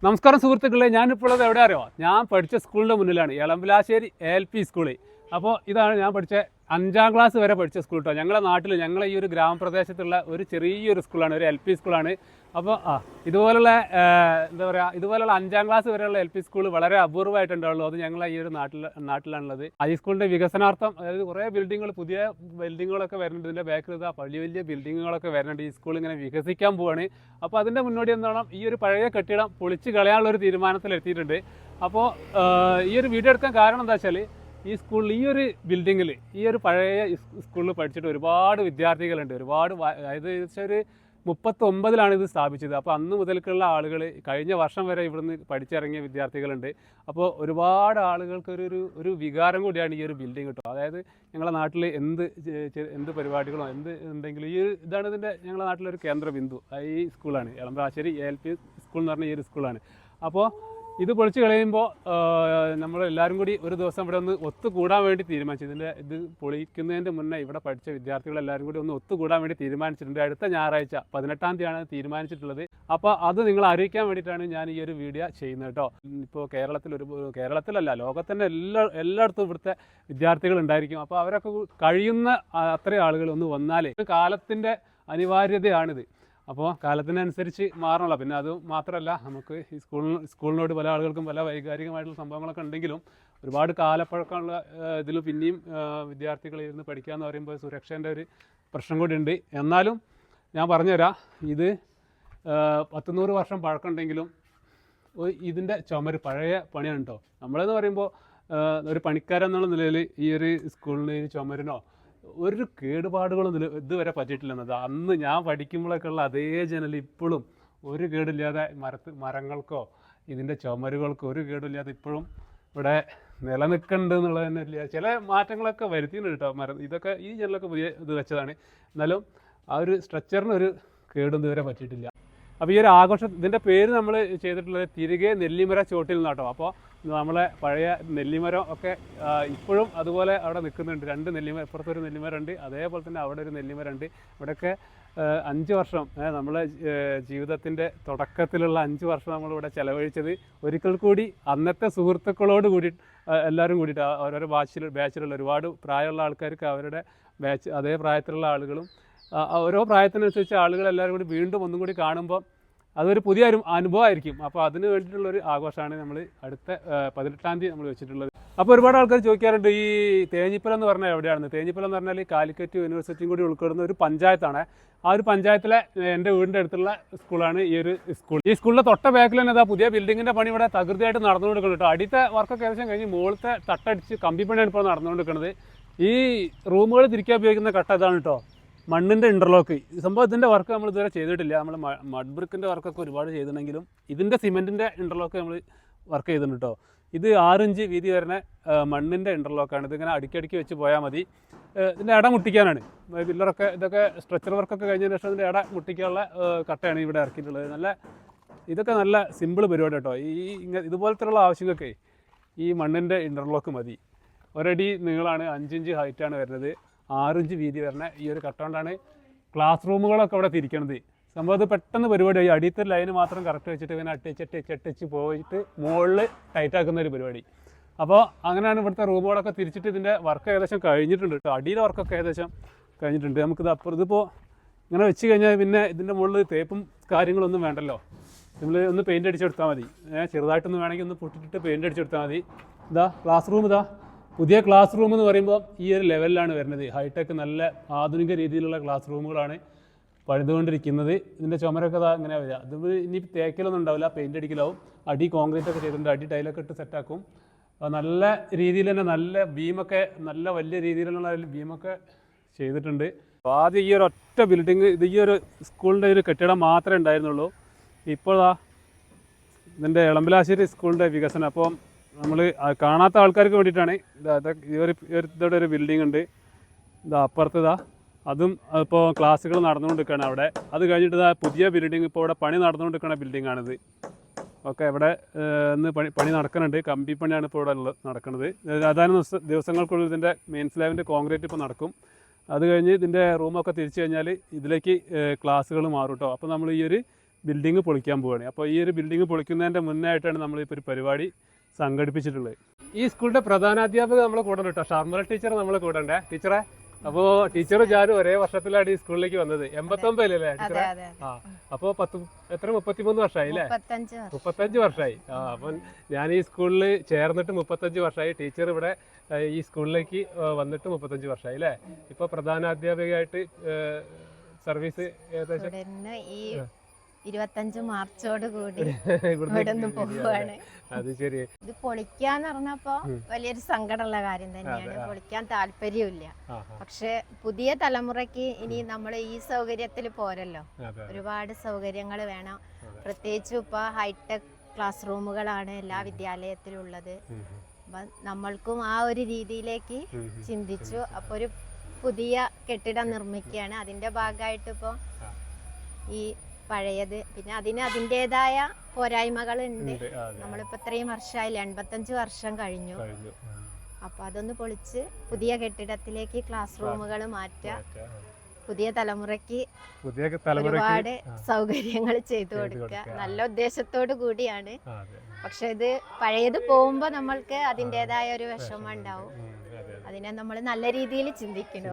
നമസ്കാരം സുഹൃത്തുക്കളെ, ഞാനിപ്പോൾ എവിടെ അറിയോ? ഞാൻ പഠിച്ച സ്കൂളിൻ്റെ മുന്നിലാണ്, എളമ്പലാശ്ശേരി LP സ്കൂള്. അപ്പോൾ ഇതാണ് ഞാൻ പഠിച്ച 5ാം ക്ലാസ് വരെ പഠിച്ച സ്കൂൾ കേട്ടോ. ഞങ്ങളുടെ നാട്ടിൽ, ഞങ്ങളെ ഈ ഒരു ഗ്രാമപ്രദേശത്തുള്ള ഒരു ചെറിയൊരു സ്കൂളാണ്, ഒരു LP സ്കൂളാണ്. അപ്പോൾ ഇതുപോലുള്ള എന്താ പറയുക, ഇതുപോലുള്ള 5ാം ക്ലാസ് വരെയുള്ള LP സ്കൂൾ വളരെ അപൂർവമായിട്ടുണ്ടാവുള്ളൂ. അത് ഞങ്ങളെ ഈ ഒരു നാട്ടിലാണുള്ളത്. ഹൈസ്കൂളിൻ്റെ വികസനാർത്ഥം, അതായത് കുറേ ബിൽഡിങ്ങുകൾ, പുതിയ ബിൽഡിങ്ങുകളൊക്കെ വരുന്നുണ്ട്. ഇതിൻ്റെ ബാക്കിൽ ഇതാ വലിയ ബിൽഡിങ്ങുകളൊക്കെ വരുന്നുണ്ട്. ഈ സ്കൂൾ ഇങ്ങനെ വികസിക്കാൻ പോവുകയാണ്. അപ്പോൾ അതിൻ്റെ മുന്നോടി എന്താണ്, ഈ ഒരു പഴയ കെട്ടിടം പൊളിച്ച് കളയാനുള്ളൊരു തീരുമാനത്തിലെത്തിയിട്ടുണ്ട്. അപ്പോൾ ഈ ഒരു വീഡിയോ എടുക്കാൻ കാരണം എന്താ വെച്ചാൽ, ഈ സ്കൂളിൽ, ഈ ഒരു ബിൽഡിങ്ങിൽ, ഈ ഒരു പഴയ സ്കൂളിൽ പഠിച്ചിട്ട് ഒരുപാട് വിദ്യാർത്ഥികളുണ്ട്. അതായത് ഒരു 39-ലാണ് ഇത് സ്ഥാപിച്ചത്. അപ്പോൾ അന്ന് മുതൽക്കുള്ള ആളുകൾ, കഴിഞ്ഞ വർഷം വരെ ഇവിടുന്ന് പഠിച്ചിറങ്ങിയ വിദ്യാർത്ഥികളുണ്ട്. അപ്പോൾ ഒരുപാട് ആളുകൾക്ക് ഒരു വികാരം കൂടിയാണ് ഈ ഒരു ബിൽഡിംഗ് കേട്ടോ. അതായത് ഞങ്ങളുടെ നാട്ടിൽ എന്ത് പരിപാടികളോ എന്തെങ്കിലും, ഇതാണ് ഇതിൻ്റെ ഞങ്ങളുടെ നാട്ടിലൊരു കേന്ദ്ര ബിന്ദു. ഈ സ്കൂളാണ് എളമ്പലാശ്ശേരി LP സ്കൂൾ എന്ന് പറഞ്ഞ ഈ ഒരു സ്കൂളാണ്. അപ്പോൾ ഇത് പൊളിച്ച് കളയുമ്പോൾ നമ്മളെല്ലാവരും കൂടി ഒരു ദിവസം ഇവിടെ ഒന്ന് ഒത്തുകൂടാൻ വേണ്ടി തീരുമാനിച്ചു. ഇത് പൊളിക്കുന്നതിൻ്റെ മുന്നേ ഇവിടെ പഠിച്ച വിദ്യാർത്ഥികളെല്ലാവരും കൂടി ഒന്ന് ഒത്തുകൂടാൻ വേണ്ടി തീരുമാനിച്ചിട്ടുണ്ട്. അടുത്ത ഞായറാഴ്ച 18-ാം തീയതിയാണ് തീരുമാനിച്ചിട്ടുള്ളത്. അപ്പോൾ അത് നിങ്ങളെ അറിയിക്കാൻ വേണ്ടിയിട്ടാണ് ഞാൻ ഈ ഒരു വീഡിയോ ചെയ്യുന്നത് കേട്ടോ. ഇപ്പോൾ കേരളത്തിലല്ല, ലോകത്തിൻ്റെ എല്ലായിടത്തും ഇവിടുത്തെ വിദ്യാർത്ഥികൾ ഉണ്ടായിരിക്കും. അപ്പോൾ അവരൊക്കെ കഴിയുന്ന അത്രയും ആളുകൾ ഒന്ന് വന്നാൽ, കാലത്തിൻ്റെ അനിവാര്യതയാണിത്. അപ്പോൾ കാലത്തിനനുസരിച്ച് മാറണമല്ലോ. പിന്നെ അത് മാത്രമല്ല, നമുക്ക് ഈ സ്കൂളിനോട് പല ആളുകൾക്കും പല വൈകാരികമായിട്ടുള്ള സംഭവങ്ങളൊക്കെ ഉണ്ടെങ്കിലും, ഒരുപാട് കാലപ്പഴക്കമുള്ള ഇതിൽ പിന്നെയും വിദ്യാർത്ഥികൾ ഇരുന്ന് പഠിക്കുക എന്ന് പറയുമ്പോൾ സുരക്ഷേൻ്റെ ഒരു പ്രശ്നം കൂടി ഉണ്ട്. എന്നാലും ഞാൻ പറഞ്ഞുതരാം, ഇത് 100 വർഷം പഴക്കമുണ്ടെങ്കിലും ഇതിൻ്റെ ചുമര് പഴയ പണിയാണ് കേട്ടോ. നമ്മളെന്ന് പറയുമ്പോൾ ഒരു പണിക്കാരെന്നുള്ള നിലയിൽ ഈ ഒരു സ്കൂളിന് ചുമരിനോ ഒരു കേടുപാടുകളും ഇതുവരെ പറ്റിയിട്ടില്ലെന്നത്. അന്ന് ഞാൻ പഠിക്കുമ്പോഴൊക്കെ ഉള്ള അതേ ജനൽ ഇപ്പോഴും ഒരു കേടില്ലാതെ, മരങ്ങൾക്കോ ഇതിൻ്റെ ചുമരുകൾക്കോ ഒരു കേടില്ലാതെ ഇപ്പോഴും ഇവിടെ നിലനിൽക്കുന്നുണ്ട് എന്നുള്ളത് തന്നെ ഇല്ല. ചില മാറ്റങ്ങളൊക്കെ വരുത്തിയിട്ടുണ്ട് കേട്ടോ. ഇതൊക്കെ ഈ ജനലൊക്കെ പുതിയ ഇത് വെച്ചതാണ്. എന്നാലും ആ ഒരു സ്ട്രക്ചറിന് ഒരു കേടും ഇതുവരെ പറ്റിയിട്ടില്ല. അപ്പോൾ ഈ ഒരു ആഘോഷം, ഇതിൻ്റെ പേര് നമ്മൾ ചെയ്തിട്ടുള്ളത് തിരികെ നെല്ലിമര ചോട്ടിൽ നിന്നാട്ടോ. അപ്പോൾ നമ്മളെ പഴയ നെല്ലിമരം ഒക്കെ ഇപ്പോഴും അതുപോലെ അവിടെ നിൽക്കുന്നുണ്ട്. 2 നെല്ലിമരം, ഇപ്പുറത്തൊരു നെല്ലിമരമുണ്ട്, അതേപോലെ തന്നെ അവിടെ ഒരു നെല്ലിമരമുണ്ട്. ഇവിടെയൊക്കെ 5 വർഷം, നമ്മളെ ജീവിതത്തിൻ്റെ തുടക്കത്തിലുള്ള 5 വർഷം നമ്മളിവിടെ ചിലവഴിച്ചത് ഒരിക്കൽ കൂടി അന്നത്തെ സുഹൃത്തുക്കളോട് കൂടി എല്ലാവരും കൂടിയിട്ട്, ഓരോരോ ബാച്ചിലുള്ള ഒരുപാട് പ്രായമുള്ള ആൾക്കാർക്ക് അവരുടെ ബാച്ച്, അതേ പ്രായത്തിലുള്ള ആളുകളും, ഓരോ പ്രായത്തിനനുസരിച്ച് ആളുകൾ എല്ലാവരും കൂടി വീണ്ടും ഒന്നും കൂടി കാണുമ്പോൾ അതൊരു പുതിയ അനുഭവമായിരിക്കും. അപ്പോൾ അതിന് വേണ്ടിയിട്ടുള്ളൊരു ആഘോഷമാണ് നമ്മൾ അടുത്ത 18-ാം തീയതി നമ്മൾ വെച്ചിട്ടുള്ളത്. അപ്പോൾ ഒരുപാട് ആൾക്കാർ ചോദിക്കാറുണ്ട്, ഈ തേഞ്ഞിപ്പലം എന്ന് പറഞ്ഞാൽ എവിടെയാണെന്ന്. തേഞ്ഞിപ്പലം എന്ന് പറഞ്ഞാൽ കാലിക്കറ്റ് യൂണിവേഴ്സിറ്റിയും കൂടി ഉൾപ്പെടുന്ന ഒരു പഞ്ചായത്താണ്. ആ ഒരു പഞ്ചായത്തിലെ എൻ്റെ വീടിൻ്റെ അടുത്തുള്ള സ്കൂളാണ് ഈ ഒരു സ്കൂൾ. ഈ സ്കൂളിൻ്റെ തൊട്ട ബാക്കിൽ തന്നെ അതാ പുതിയ ബിൽഡിങ്ങിൻ്റെ പണി ഇവിടെ തകൃതിയായിട്ട് നടന്നുകൊണ്ടിരിക്കുന്നത് കേട്ടോ. അടിയത്തെ വർക്കൊക്കെ ഏകദേശം കഴിഞ്ഞ് മുകളിലത്തെ തട്ടടിച്ച് കമ്പിപ്പണിയാണ് ഇപ്പോൾ നടന്നുകൊണ്ടിരിക്കുന്നത്. ഈ റൂമുകൾ തിരിക്കാൻ ഉപയോഗിക്കുന്ന കട്ട ഇതാണ് കേട്ടോ, മണ്ണിൻ്റെ ഇൻ്റർലോക്ക്. ഈ സംഭവത്തിൻ്റെ വർക്ക് നമ്മൾ ഇതുവരെ ചെയ്തിട്ടില്ല. നമ്മൾ മഡ് ബ്രിക്കിൻ്റെ വർക്കൊക്കെ ഒരുപാട് ചെയ്തിട്ടുണ്ടെങ്കിലും ഇതിൻ്റെ സിമെൻറ്റിൻ്റെ ഇൻ്റർലോക്ക് നമ്മൾ വർക്ക് ചെയ്തിട്ടുണ്ട് കേട്ടോ. ഇത് 6 ഇഞ്ച് വീതി വരുന്ന മണ്ണിൻ്റെ ഇൻ്റർലോക്കാണ്. ഇതിങ്ങനെ അടുക്കി വെച്ച് പോയാൽ മതി. ഇതിൻ്റെ ഇട മുട്ടിക്കാനാണ്. പില്ലറൊക്കെ ഇതൊക്കെ സ്ട്രക്ചർ വർക്കൊക്കെ കഴിഞ്ഞതിന് ശേഷം ഇതിൻ്റെ ഇട മുട്ടിക്കാനുള്ള കട്ടയാണ് ഇവിടെ ഇറക്കിയിട്ടുള്ളത്. ഇതൊക്കെ നല്ല സിമ്പിൾ പരിപാടി കേട്ടോ. ഇതുപോലത്തെയുള്ള ആവശ്യങ്ങൾക്ക് ഈ മണ്ണിൻ്റെ ഇൻ്റർലോക്ക് മതി. ഒരടി നീളമാണ്, 5 ഇഞ്ച് ഹൈറ്റാണ് വരുന്നത്, 6 ഇഞ്ച് വീതി വരുന്ന ഈ ഒരു കട്ട കൊണ്ടാണ് ക്ലാസ് റൂമുകളൊക്കെ ഇവിടെ തിരിക്കണത്. സംഭവം അത് പെട്ടെന്ന് പരിപാടിയായി. അടിയത്തെ ലൈന് മാത്രം കറക്റ്റ് വെച്ചിട്ട് ഇങ്ങനെ അട്ടിച്ച് പോയിട്ട് മുകളിൽ ടൈറ്റാക്കുന്ന ഒരു പരിപാടി. അപ്പോൾ അങ്ങനെയാണ് ഇവിടുത്തെ റൂമുകളൊക്കെ തിരിച്ചിട്ട് ഇതിൻ്റെ വർക്ക് ഏകദേശം കഴിഞ്ഞിട്ടുണ്ട് കേട്ടോ. അടിയിലെ വർക്കൊക്കെ ഏകദേശം കഴിഞ്ഞിട്ടുണ്ട്. നമുക്കിത് ഇതിപ്പോൾ ഇങ്ങനെ വെച്ച് കഴിഞ്ഞാൽ പിന്നെ ഇതിൻ്റെ മുകളിൽ തേപ്പും കാര്യങ്ങളൊന്നും വേണ്ടല്ലോ. നമ്മൾ ഒന്ന് പെയിൻ്റ് അടിച്ചെടുത്താൽ മതി. ചെറുതായിട്ടൊന്ന് വേണമെങ്കിൽ ഒന്ന് പൊട്ടിച്ചിട്ട് പെയിൻ്റ് അടിച്ചെടുത്താൽ മതി. ക്ലാസ് റൂം പുതിയ ക്ലാസ് റൂം എന്ന് പറയുമ്പോൾ ഈ ഒരു ലെവലിലാണ് വരുന്നത്. ഹൈടെക് നല്ല ആധുനിക രീതിയിലുള്ള ക്ലാസ് റൂമുകളാണ് പണിതുകൊണ്ടിരിക്കുന്നത്. ഇതിൻ്റെ ചുമരൊക്കെ ഇങ്ങനെ വരിക. ഇത് ഇനി തേക്കലൊന്നും ഉണ്ടാവില്ല, പെയിൻ്റ് അടിക്കലാവും. അടി കോൺക്രീറ്റ് ഒക്കെ ചെയ്തിട്ടുണ്ട്, അടി ടൈലൊക്കെ ഇട്ട് സെറ്റാക്കും. നല്ല രീതിയിൽ തന്നെ നല്ല ബീമൊക്കെ, നല്ല വലിയ രീതിയിലുള്ള ബീമൊക്കെ ചെയ്തിട്ടുണ്ട്. ആദ്യം ഈ ഒരു ഒറ്റ ബിൽഡിങ്, ഇത് ഈ ഒരു സ്കൂളിൻ്റെ ഒരു കെട്ടിടം മാത്രമേ ഉണ്ടായിരുന്നുള്ളൂ. ഇപ്പോൾ ഇതിൻ്റെ എളമ്പലാശ്ശേരി സ്കൂളിൻ്റെ വികസനം. അപ്പോൾ നമ്മൾ കാണാത്ത ആൾക്കാർക്ക് വേണ്ടിയിട്ടാണ്. ഇതോടെ ഒരു ബിൽഡിംഗ് ഉണ്ട്. അപ്പുറത്ത് അതും ഇപ്പോൾ ക്ലാസ്സുകൾ നടന്നുകൊണ്ടിരിക്കുകയാണ് അവിടെ. അത് കഴിഞ്ഞിട്ട് പുതിയ ബിൽഡിംഗ്, ഇപ്പോൾ ഇവിടെ പണി നടന്നുകൊണ്ടിരിക്കുന്ന ബിൽഡിങ്ങാണിത്. ഒക്കെ ഇവിടെ പണി നടക്കുന്നുണ്ട്. കമ്പി പണിയാണ് ഇപ്പോൾ ഇവിടെ നടക്കുന്നത്. ഏതാനും ദിവസങ്ങൾക്കുള്ളിൽ ഇതിൻ്റെ മെയിൻ സ്ലാബിൻ്റെ കോൺക്രീറ്റ് ഇപ്പോൾ നടക്കും. അത് കഴിഞ്ഞ് ഇതിൻ്റെ റൂമൊക്കെ തിരിച്ചു കഴിഞ്ഞാൽ ഇതിലേക്ക് ക്ലാസ്സുകൾ മാറും കേട്ടോ. അപ്പോൾ നമ്മൾ ഈ ഒരു ബിൽഡിംഗ് പൊളിക്കാൻ പോവുകയാണ്. അപ്പോൾ ഈ ഒരു ബിൽഡിംഗ് പൊളിക്കുന്നതിൻ്റെ മുന്നായിട്ടാണ് നമ്മളിപ്പോൾ ഒരു പരിപാടി സംഘടിപ്പിച്ചിട്ടുള്ളത്. ഈ സ്കൂളിൻ്റെ പ്രധാനാധ്യാപക നമ്മളെ കൂടെ കേട്ടോ, ഷർമല ടീച്ചർ നമ്മളെ കൂടെ ഉണ്ടേ. ടീച്ചറെ, അപ്പോൾ ടീച്ചറും ഞാനും ഒരേ വർഷത്തിലാണ് ഈ സ്കൂളിലേക്ക് വന്നത്. 89 ടീച്ചറെ? ആ, അപ്പോൾ 33 വർഷമായി അല്ലേ? 35 വർഷമായി. ആ, അപ്പം ഞാൻ ഈ സ്കൂളിൽ ചേർന്നിട്ട് 35 വർഷമായി. ടീച്ചർ ഇവിടെ ഈ സ്കൂളിലേക്ക് വന്നിട്ട് 35 വർഷമായി അല്ലേ? ഇപ്പോൾ പ്രധാനാധ്യാപികയായിട്ട് സർവീസ് ഏകദേശം 25 മാർച്ചോട് കൂടി ഇവിടുന്ന് പോവുകയാണ്. അത് ശരി. ഇത് പൊളിക്കാന്ന് പറഞ്ഞപ്പോ വലിയൊരു സങ്കടമുള്ള കാര്യം തന്നെയാണ്. പൊളിക്കാൻ താല്പര്യമില്ല. പക്ഷെ പുതിയ തലമുറയ്ക്ക് ഇനി നമ്മൾ ഈ സൗകര്യത്തിൽ പോരല്ലോ, ഒരുപാട് സൗകര്യങ്ങൾ വേണം. പ്രത്യേകിച്ചും ഇപ്പൊ ഹൈടെക് ക്ലാസ് റൂമുകളാണ് എല്ലാ വിദ്യാലയത്തിലുള്ളത്. അപ്പൊ നമ്മൾക്കും ആ ഒരു രീതിയിലേക്ക് ചിന്തിച്ചു. അപ്പൊ ഒരു പുതിയ കെട്ടിടം നിർമ്മിക്കുകയാണ്. അതിന്റെ ഭാഗമായിട്ട് ഇപ്പൊ ഈ പഴയത്, പിന്നെ അതിൻ്റെതായ പോരായ്മകളുണ്ട്. നമ്മളിപ്പോ ഇത്രയും വർഷമായില്ല, 85 വർഷം കഴിഞ്ഞു. അപ്പൊ അതൊന്ന് പൊളിച്ച് പുതിയ കെട്ടിടത്തിലേക്ക് ക്ലാസ് റൂമുകൾ മാറ്റുക, പുതിയ തലമുറയ്ക്ക് ഒരുപാട് സൗകര്യങ്ങൾ ചെയ്തു കൊടുക്കുക, നല്ല ഉദ്ദേശത്തോടു കൂടിയാണ്. പക്ഷെ ഇത് പഴയത് പോകുമ്പോ നമ്മൾക്ക് അതിൻ്റെതായ ഒരു വിഷമം ഉണ്ടാവും. അതിനെ നമ്മൾ നല്ല രീതിയിൽ ചിന്തിക്കണം.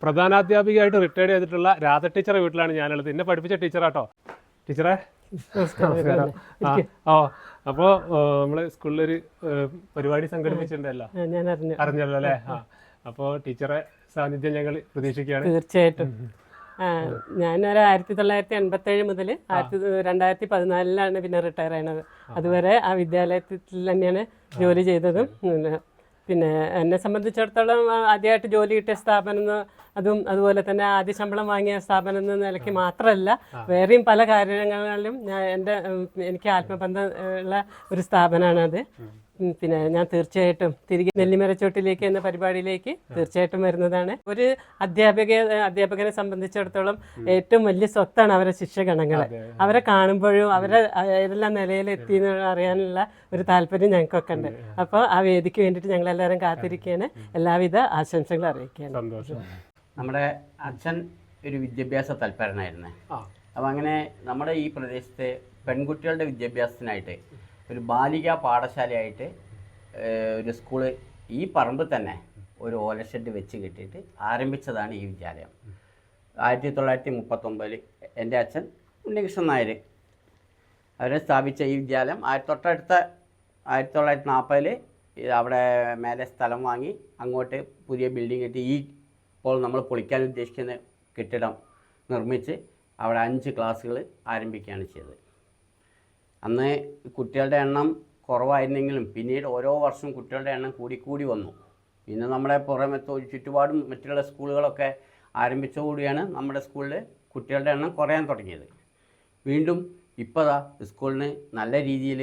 പ്രധാനാധ്യാപികയായിട്ട് റിട്ടയർഡ് ചെയ്തിട്ടുള്ള രാധ ടീച്ചറെ വീട്ടിലാണ് ഞാനുള്ളത്. എന്നെ പഠിപ്പിച്ച ടീച്ചറാട്ടോ. ടീച്ചറെ അപ്പോൾ നമ്മള് സ്കൂളിലൊരു പരിപാടി സംഘടിപ്പിച്ചിട്ടുണ്ടല്ലോ, അറിഞ്ഞല്ലോ അല്ലേ? അപ്പോൾ ടീച്ചറെ സാന്നിധ്യം ഞങ്ങൾ പ്രതീക്ഷിക്കുകയാണ്. തീർച്ചയായിട്ടും. ഞാനൊരു 1987 മുതൽ 2014 പിന്നെ റിട്ടയർ ആയത്. അതുവരെ ആ വിദ്യാലയത്തിൽ തന്നെയാണ് ജോലി ചെയ്തതും. പിന്നെ എന്നെ സംബന്ധിച്ചിടത്തോളം ആദ്യമായിട്ട് ജോലി കിട്ടിയ സ്ഥാപനം അതുപോലെ തന്നെ ആദ്യ ശമ്പളം വാങ്ങിയ സ്ഥാപനം എന്ന നിലയ്ക്ക് മാത്രമല്ല, വേറെയും പല കാര്യങ്ങളിലും എനിക്ക് ആത്മബന്ധം ഉള്ള ഒരു സ്ഥാപനമാണത്. പിന്നെ ഞാൻ തീർച്ചയായിട്ടും തിരികെ നെല്ലിമരച്ചോട്ടിലേക്ക് എന്ന പരിപാടിയിലേക്ക് തീർച്ചയായിട്ടും വരുന്നതാണ്. ഒരു അധ്യാപകനെ സംബന്ധിച്ചിടത്തോളം ഏറ്റവും വലിയ സ്വത്താണ് അവരെ ശിഷ്യഗണങ്ങളെ. അവരെ കാണുമ്പോഴും അവരെ ഏതെല്ലാം നിലയിലെത്തി എന്ന് അറിയാനുള്ള ഒരു താല്പര്യം ഞങ്ങൾക്കൊക്കെ ഉണ്ട്. അപ്പോൾ ആ വേദിക്ക് വേണ്ടിയിട്ട് ഞങ്ങളെല്ലാവരും കാത്തിരിക്കുകയാണ്. എല്ലാവിധ ആശംസകളും അറിയിക്കുകയാണ്. നമ്മുടെ അച്ഛൻ ഒരു വിദ്യാഭ്യാസ തൽപരനായിരുന്നു. അപ്പം അങ്ങനെ നമ്മുടെ ഈ പ്രദേശത്തെ പെൺകുട്ടികളുടെ വിദ്യാഭ്യാസത്തിനായിട്ട് ഒരു ബാലികാ പാഠശാലയായിട്ട് ഒരു സ്കൂള് ഈ പറമ്പിൽ തന്നെ ഒരു ഓലഷെഡ് വെച്ച് കെട്ടിയിട്ട് ആരംഭിച്ചതാണ് ഈ വിദ്യാലയം. 1939 എൻ്റെ അച്ഛൻ ഉണ്ണികൃഷ്ണൻ നായർ അവരെ സ്ഥാപിച്ച ഈ വിദ്യാലയം 1940 അവിടെ മേലെ സ്ഥലം വാങ്ങി അങ്ങോട്ട് പുതിയ ബിൽഡിംഗ് കെട്ടി ഇപ്പോൾ നമ്മൾ പൊളിക്കാൻ ഉദ്ദേശിക്കുന്ന കെട്ടിടം നിർമ്മിച്ച് അവിടെ 5 ക്ലാസ്സുകൾ ആരംഭിക്കുകയാണ് ചെയ്തത്. അന്ന് കുട്ടികളുടെ എണ്ണം കുറവായിരുന്നെങ്കിലും പിന്നീട് ഓരോ വർഷവും കുട്ടികളുടെ എണ്ണം കൂടി വന്നു. പിന്നെ നമ്മുടെ പുറമെ ചുറ്റുപാടും മറ്റുള്ള സ്കൂളുകളൊക്കെ ആരംഭിച്ചതോടുകൂടിയാണ് നമ്മുടെ സ്കൂളിൽ കുട്ടികളുടെ എണ്ണം കുറയാൻ തുടങ്ങിയത്. വീണ്ടും ഇപ്പോൾ സ്കൂളിന് നല്ല രീതിയിൽ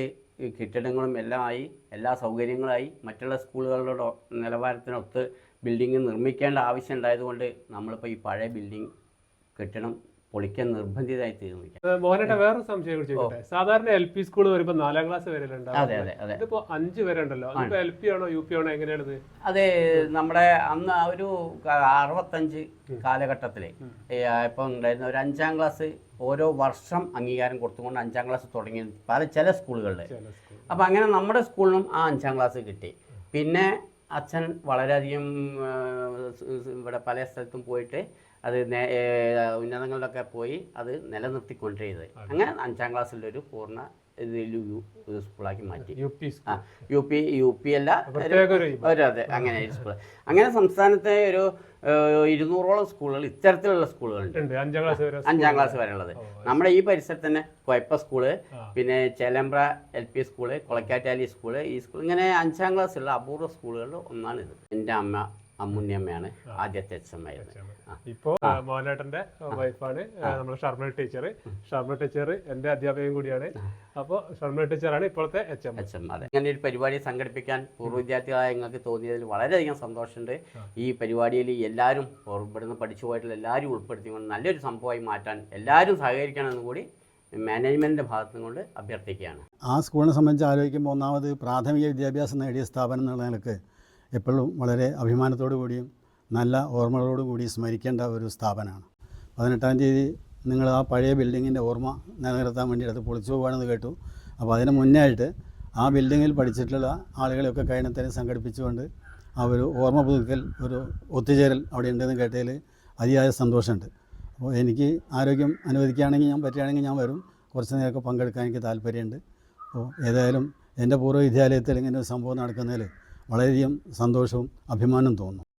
കെട്ടിടങ്ങളും എല്ലാം ആയി, എല്ലാ സൗകര്യങ്ങളായി, മറ്റുള്ള സ്കൂളുകളുടെ നിലവാരത്തിനൊത്ത് ബിൽഡിംഗ് നിർമ്മിക്കേണ്ട ആവശ്യം ഉണ്ടായതുകൊണ്ട് നമ്മളിപ്പോൾ ഈ പഴയ ബിൽഡിംഗ് കെട്ടിടം പൊളിക്കാൻ നിർബന്ധിതമായി തീർന്നിരിക്കുക. മോഹനേട്ട വേറൊരു സംശയം ചോദിക്കട്ടെ. സാധാരണ LP സ്കൂൾ വരുമ്പോൾ 4ാം ക്ലാസ് വരെ ഇതിപ്പോ 5 വരെ ഉണ്ടല്ലോ, LP ആണോ UP ആണോ എങ്ങനെയാണിത്? അതെ, നമ്മുടെ അന്ന് ആ ഒരു 65 കാലഘട്ടത്തില് ഇപ്പൊ ഉണ്ടായിരുന്ന ഒരു 5ാം ക്ലാസ് ഓരോ വർഷം അംഗീകാരം കൊടുത്തുകൊണ്ട് 5ാം ക്ലാസ് തുടങ്ങി ചില സ്കൂളുകളിൽ. അപ്പം അങ്ങനെ നമ്മുടെ സ്കൂളിനും ആ 5ാം ക്ലാസ് കിട്ടി. പിന്നെ അച്ഛൻ വളരെയധികം ഇവിടെ പല സ്ഥലത്തും പോയിട്ട് അത് ഉന്നതങ്ങളിലൊക്കെ പോയി അത് നിലനിർത്തിക്കൊണ്ടിരുന്നത്. അങ്ങനെ 5ാം ക്ലാസ്സിലൊരു പൂർണ്ണ സ്കൂളാക്കി മാറ്റി. UP അല്ല, അതെ, അങ്ങനെ സ്കൂൾ. അങ്ങനെ സംസ്ഥാനത്തെ ഒരു 200ഓളം സ്കൂളുകൾ ഇത്തരത്തിലുള്ള സ്കൂളുകളുണ്ട് 5ാം ക്ലാസ് വരെ ഉള്ളത്. നമ്മുടെ ഈ പരിസരത്ത് തന്നെ കൊയപ്പ സ്കൂള്, പിന്നെ ചേലമ്പ്ര LP സ്കൂള്, കൊളക്കാറ്റാലി സ്കൂള്, ഈ സ്കൂൾ, ഇങ്ങനെ 5ാം ക്ലാസ്സുള്ള അപൂർവ സ്കൂളുകളിൽ ഒന്നാണിത്. എൻ്റെ അമ്മുണ്ണിയമ്മയാണ് ആദ്യത്തെ അച്ഛനായിരുന്നത്. ഇപ്പോൾ മോഹനേട്ടൻ്റെ വൈഫാണ് നമ്മുടെ ഷർമല ടീച്ചർ. ഷർമല ടീച്ചർ എൻ്റെ അധ്യാപകൻ കൂടിയാണ്. അപ്പോൾ ഷർമല ടീച്ചറാണ് ഇപ്പോഴത്തെ HM. അതെ, ഇങ്ങനെ ഒരു പരിപാടി സംഘടിപ്പിക്കാൻ പൂർവ്വ വിദ്യാർത്ഥികളായ നിങ്ങൾക്ക് തോന്നിയതിൽ വളരെയധികം സന്തോഷമുണ്ട്. ഈ പരിപാടിയിൽ എല്ലാവരും ഇവിടുന്ന് പഠിച്ചു പോയിട്ടുള്ള എല്ലാവരും ഉൾപ്പെടുത്തിക്കൊണ്ട് നല്ലൊരു സംഭവമായി മാറ്റാൻ എല്ലാവരും സഹകരിക്കണമെന്ന് കൂടി മാനേജ്മെൻറ്റിൻ്റെ ഭാഗത്തു കൊണ്ട് അഭ്യർത്ഥിക്കുകയാണ്. ആ സ്കൂളിനെ സംബന്ധിച്ച് ആലോചിക്കുമ്പോൾ ഒന്നാമത് പ്രാഥമിക വിദ്യാഭ്യാസം നേടിയ സ്ഥാപനം എന്നുള്ള നിലക്ക് എപ്പോഴും വളരെ അഭിമാനത്തോടു കൂടിയും നല്ല ഓർമ്മകളോടു കൂടി സ്മരിക്കേണ്ട ഒരു സ്ഥാപനമാണ്. 18-ാം തീയതി നിങ്ങൾ ആ പഴയ ബിൽഡിങ്ങിൻ്റെ ഓർമ്മ നിലനിർത്താൻ വേണ്ടിയിട്ട് അത് പൊളിച്ചു പോകുകയാണെന്ന് കേട്ടു. അപ്പോൾ അതിന് മുന്നേ ആയിട്ട് ആ ബിൽഡിങ്ങിൽ പഠിച്ചിട്ടുള്ള ആളുകളെയൊക്കെ കഴിഞ്ഞത്തേനും സംഘടിപ്പിച്ചുകൊണ്ട് ആ ഒരു ഓർമ്മ പുതുക്കൽ ഒരു ഒത്തുചേരൽ അവിടെ ഉണ്ടെന്ന് കേട്ടതിൽ അതിയായ സന്തോഷമുണ്ട്. അപ്പോൾ എനിക്ക് ആരോഗ്യം അനുവദിക്കുകയാണെങ്കിൽ ഞാൻ പറ്റുകയാണെങ്കിൽ ഞാൻ വരും, കുറച്ച് നേരമൊക്കെ പങ്കെടുക്കാൻ എനിക്ക് താല്പര്യമുണ്ട്. അപ്പോൾ ഏതായാലും എൻ്റെ പൂർവ്വ വിദ്യാലയത്തിൽ ഇങ്ങനെ ഒരു സംഭവം നടക്കുന്നതിൽ വളരെയധികം സന്തോഷവും അഭിമാനവും തോന്നുന്നു.